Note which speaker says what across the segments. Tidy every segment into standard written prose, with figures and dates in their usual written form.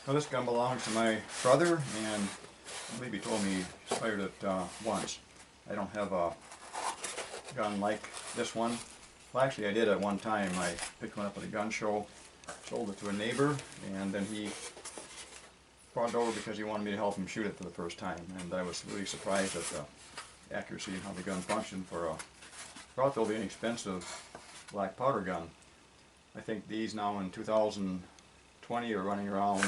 Speaker 1: Well, this gun belongs to my brother, and I believe he told me he fired it once. I don't have a gun like this one. Well, actually I did at one time. I picked one up at a gun show, sold it to a neighbor, and then he brought it over because he wanted me to help him shoot it for the first time. And I was really surprised at the accuracy and how the gun functioned for a relatively inexpensive black powder gun. I think these now in 2020 are running around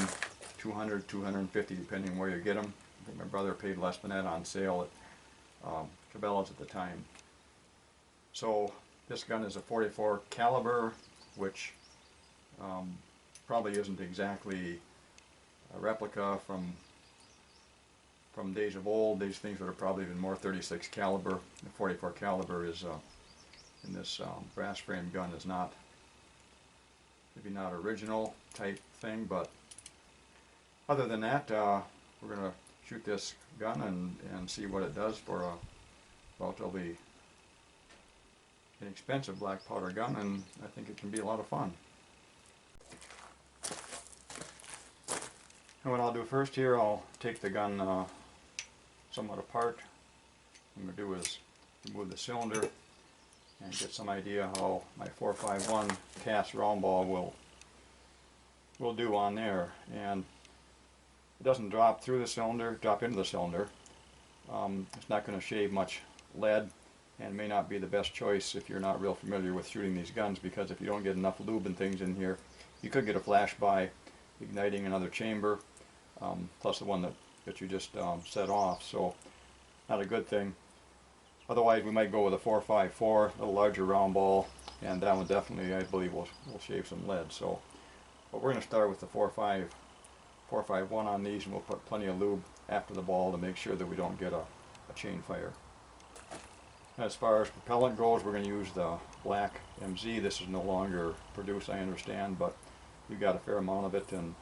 Speaker 1: 200, 250 depending where you get them. I think my brother paid less than that on sale at Cabela's at the time. So this gun is a .44 caliber, which probably isn't exactly a replica from days of old. These things would have probably been more .36 caliber. The .44 caliber is in this brass frame gun is not, maybe not original type thing, but other than that, we're going to shoot this gun and see what it does for a relatively inexpensive black powder gun, and I think it can be a lot of fun. And what I'll do first here, I'll take the gun somewhat apart. What I'm going to do is remove the cylinder and get some idea how my 4.51 cast round ball will do on there. And it doesn't drop through the cylinder, drop into the cylinder. It's not going to shave much lead, and may not be the best choice if you're not real familiar with shooting these guns, because if you don't get enough lube and things in here, you could get a flash by igniting another chamber, plus the one that you just set off, so not a good thing. Otherwise we might go with a 4.54, a little larger round ball, and that one definitely, I believe, will shave some lead. So, but we're going to start with the 4.51 on these, and we'll put plenty of lube after the ball to make sure that we don't get a chain fire. As far as propellant goes, we're going to use the black MZ. This is no longer produced, I understand, but we got a fair amount of it, and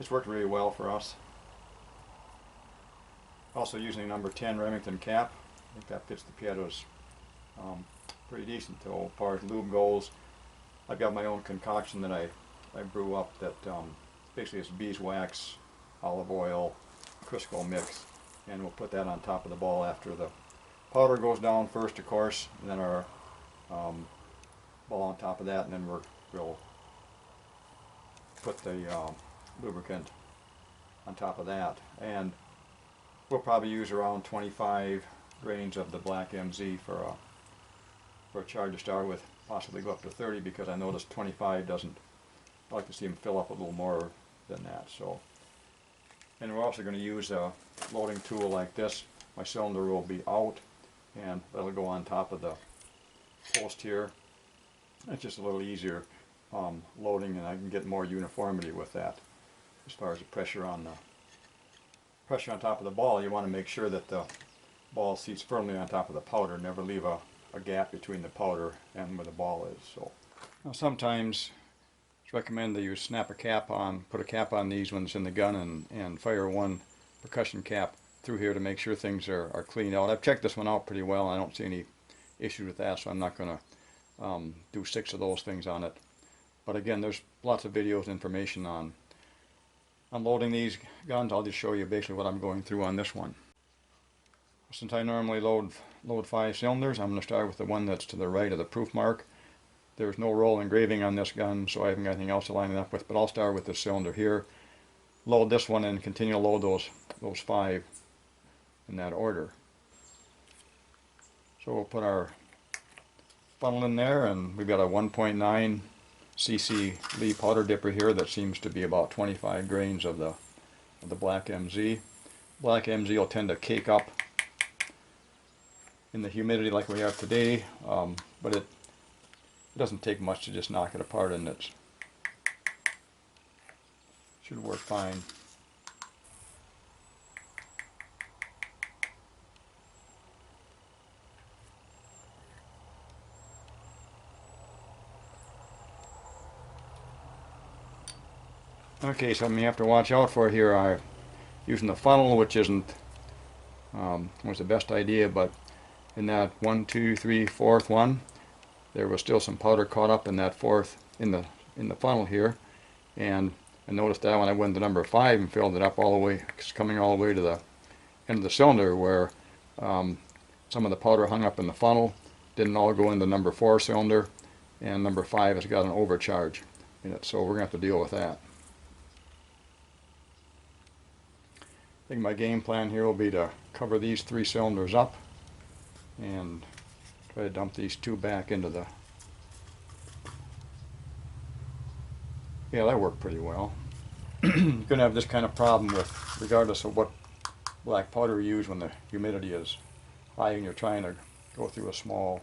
Speaker 1: it's worked really well for us. Also using number 10 Remington cap. I think that fits the Piettas pretty decent. So as far as lube goes, I've got my own concoction that I brew up that basically is beeswax, olive oil, Crisco mix, and we'll put that on top of the ball after the powder goes down first, of course, and then our ball on top of that, and then we'll put the lubricant on top of that. And we'll probably use around 25 grains of the black MZ for a charge to start with, possibly go up to 30, because I noticed 25 doesn't, I like to see them fill up a little more than that. So, and we're also going to use a loading tool like this. My cylinder will be out, and that'll go on top of the post here. It's just a little easier loading, and I can get more uniformity with that. As far as the pressure on top of the ball, you want to make sure that the ball seats firmly on top of the powder. Never leave a gap between the powder and where the ball is. So now sometimes it's recommended that you snap a cap on, put a cap on these ones in the gun, and fire one percussion cap through here to make sure things are cleaned out. I've checked this one out pretty well, and I don't see any issues with that, so I'm not going to do 6 of those things on it. But again, there's lots of videos and information on unloading these guns. I'll just show you basically what I'm going through on this one. Since I normally load 5 cylinders, I'm going to start with the one that's to the right of the proof mark. There's no roll engraving on this gun, so I haven't got anything else to line it up with, but I'll start with this cylinder here, load this one, and continue to load those 5 in that order. So we'll put our funnel in there, and we've got a 1.9 cc Lee powder dipper here that seems to be about 25 grains of the black MZ. Black MZ will tend to cake up in the humidity like we have today, but it doesn't take much to just knock it apart, and it should work fine. Okay, something you have to watch out for here. I'm using the funnel, which isn't was the best idea, but in that 1, 2, 3, 4th one, there was still some powder caught up in that 4th in the funnel here, and I noticed that when I went to number 5 and filled it up all the way, coming all the way to the end of the cylinder, where some of the powder hung up in the funnel, didn't all go into number 4 cylinder, and number 5 has got an overcharge in it, so we're going to have to deal with that. I think my game plan here will be to cover these 3 cylinders up and try to dump these 2 back into the... Yeah, that worked pretty well. You're going to have this kind of problem with, regardless of what black powder you use when the humidity is high and you're trying to go through a small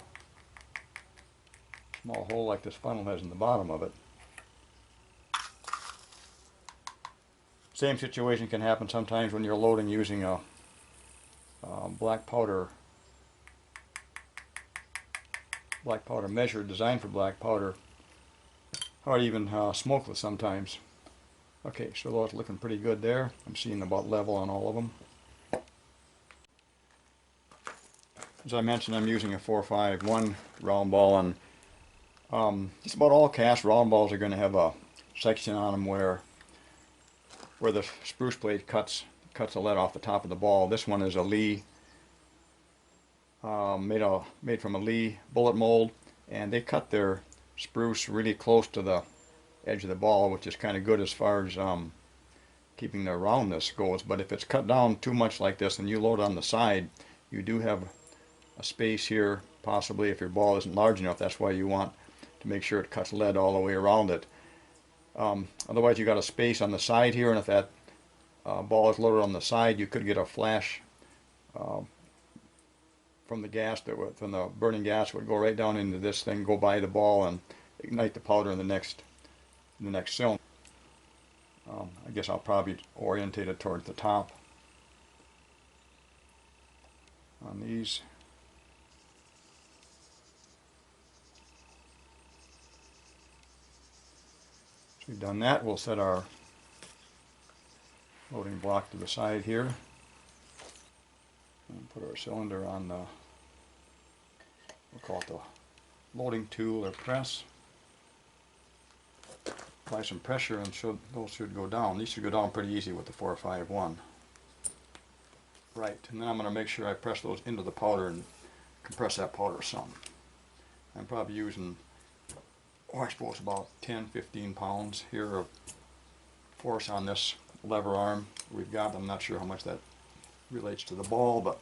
Speaker 1: hole like this funnel has in the bottom of it. Same situation can happen sometimes when you're loading using a black powder measure designed for black powder, or even smokeless sometimes. Okay, so that's looking pretty good there. I'm seeing about level on all of them. As I mentioned, I'm using a 451 round ball, and just about all cast round balls are going to have a section on them where the spruce blade cuts the lead off the top of the ball. This one is a Lee, made from a Lee bullet mold, and they cut their spruce really close to the edge of the ball, which is kind of good as far as keeping the roundness goes. But if it's cut down too much like this and you load on the side, you do have a space here, possibly if your ball isn't large enough. That's why you want to make sure it cuts lead all the way around it. Otherwise you got a space on the side here, and if that ball is loaded on the side, you could get a flash from the gas from the burning gas would go right down into this thing, go by the ball, and ignite the powder in the next cylinder. I guess I'll probably orientate it towards the top on these. So we've done that. We'll set our loading block to the side here and put our cylinder on the, we'll call it the loading tool or press. Apply some pressure and those should go down. These should go down pretty easy with the 451. Right, and then I'm going to make sure I press those into the powder and compress that powder some. I'm probably using, I suppose about 10-15 pounds here of force on this lever arm we've got. I'm not sure how much that relates to the ball, but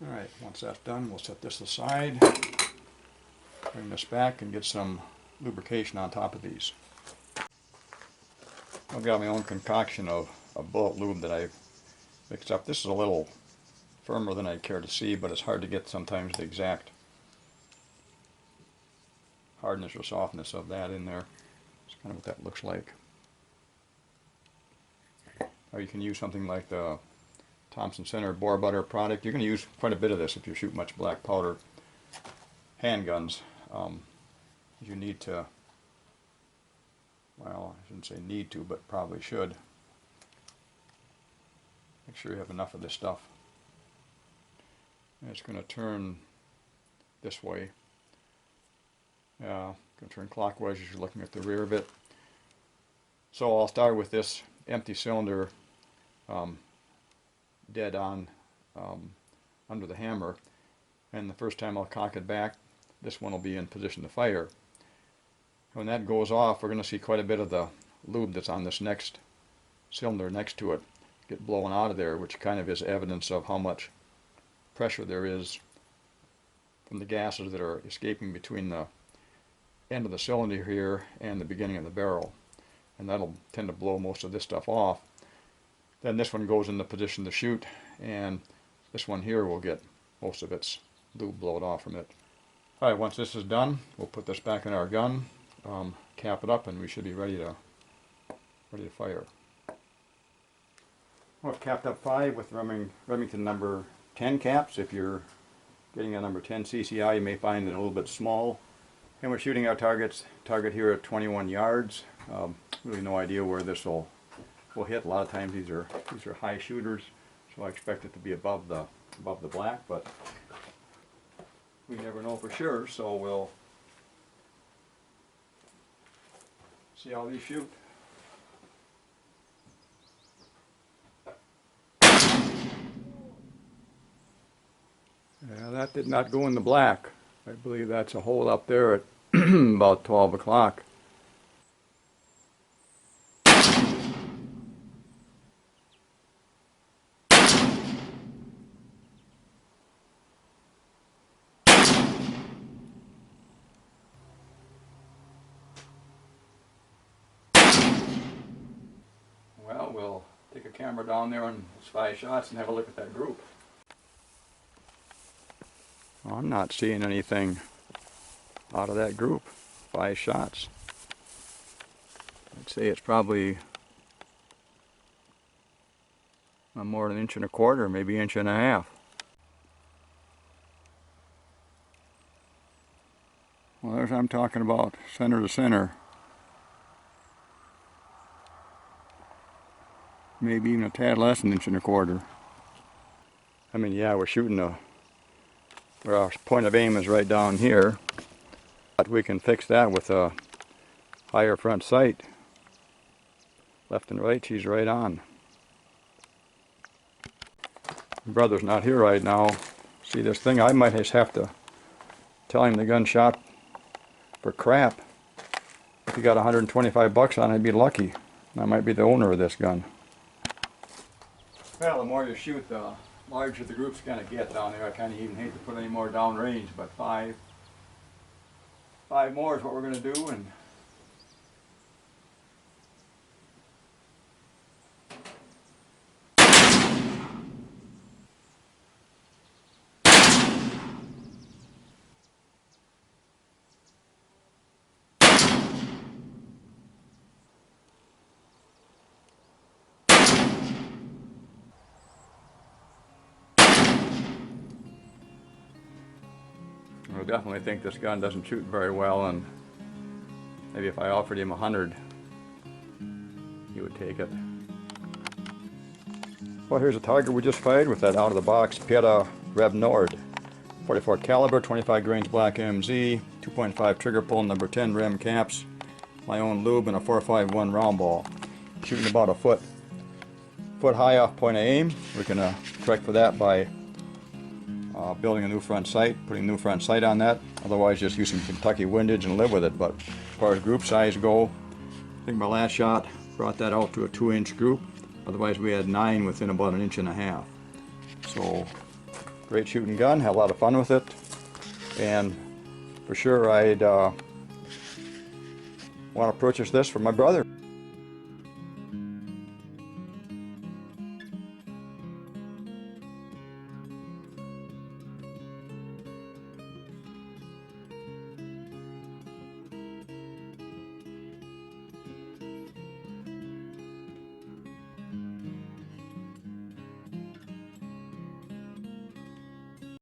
Speaker 1: alright, once that's done, we'll set this aside. Bring this back and get some lubrication on top of these. I've got my own concoction of bullet lube that I've mixed up. This is a little firmer than I'd care to see, but it's hard to get sometimes the exact hardness or softness of that in there. That's kind of what that looks like. Or you can use something like the Thompson Center Bore Butter product. You're going to use quite a bit of this if you shoot much black powder handguns. You need to, well, I shouldn't say need to, but probably should. Make sure you have enough of this stuff. And it's going to turn this way. Going to turn clockwise as you're looking at the rear of it. So I'll start with this empty cylinder dead on under the hammer, and the first time I'll cock it back, this one will be in position to fire. When that goes off, we're going to see quite a bit of the lube that's on this next cylinder next to it get blown out of there, which kind of is evidence of how much pressure there is from the gases that are escaping between the end of the cylinder here and the beginning of the barrel, and that'll tend to blow most of this stuff off. Then this one goes into position to shoot, and this one here will get most of its lube blowed off from it. Alright, once this is done, we'll put this back in our gun, cap it up, and we should be ready to fire. Well, I've capped up 5 with Remington number 10 caps. If you're getting a number 10 CCI, you may find it a little bit small. And we're shooting our target here at 21 yards. Really no idea where this will hit. A lot of times these are high shooters, so I expect it to be above the black, but we never know for sure. So we'll See how these shoot. Yeah, that did not go in the black. I believe that's a hole up there at about 12 o'clock. Well, we'll take a camera down there on those 5 shots and have a look at that group. Well, I'm not seeing anything out of that group. 5 shots. I'd say it's probably more than 1.25 inches, maybe 1.5 inches. Well, there's what I'm talking about, center to center. Maybe even a tad less than 1.25 inches. I mean, yeah, we're shooting where our point of aim is right down here. But we can fix that with a higher front sight. Left and right, she's right on. My brother's not here right now. See this thing, I might just have to tell him the gun shot for crap. If he got 125 bucks on it, I'd be lucky. I might be the owner of this gun. Well, the more you shoot, the larger the groups kind of get down there. I kind of even hate to put any more down range, but five more is what we're going to do. And I definitely think this gun doesn't shoot very well, and maybe if I offered him 100, he would take it. Well, here's a target we just fired with that out-of-the-box Pietta Reb Nord. 44 caliber, 25 grains black MZ, 2.5 trigger pull, number 10 rim caps, my own lube, and a 4.51 round ball. Shooting about a foot high off point of aim. We can correct for that by building a new front sight, putting a new front sight on that. Otherwise, just use some Kentucky windage and live with it. But as far as group size go, I think my last shot brought that out to a 2-inch group. Otherwise, we had 9 within about 1.5 inches. So, great shooting gun. Had a lot of fun with it, and for sure, I'd want to purchase this for my brother.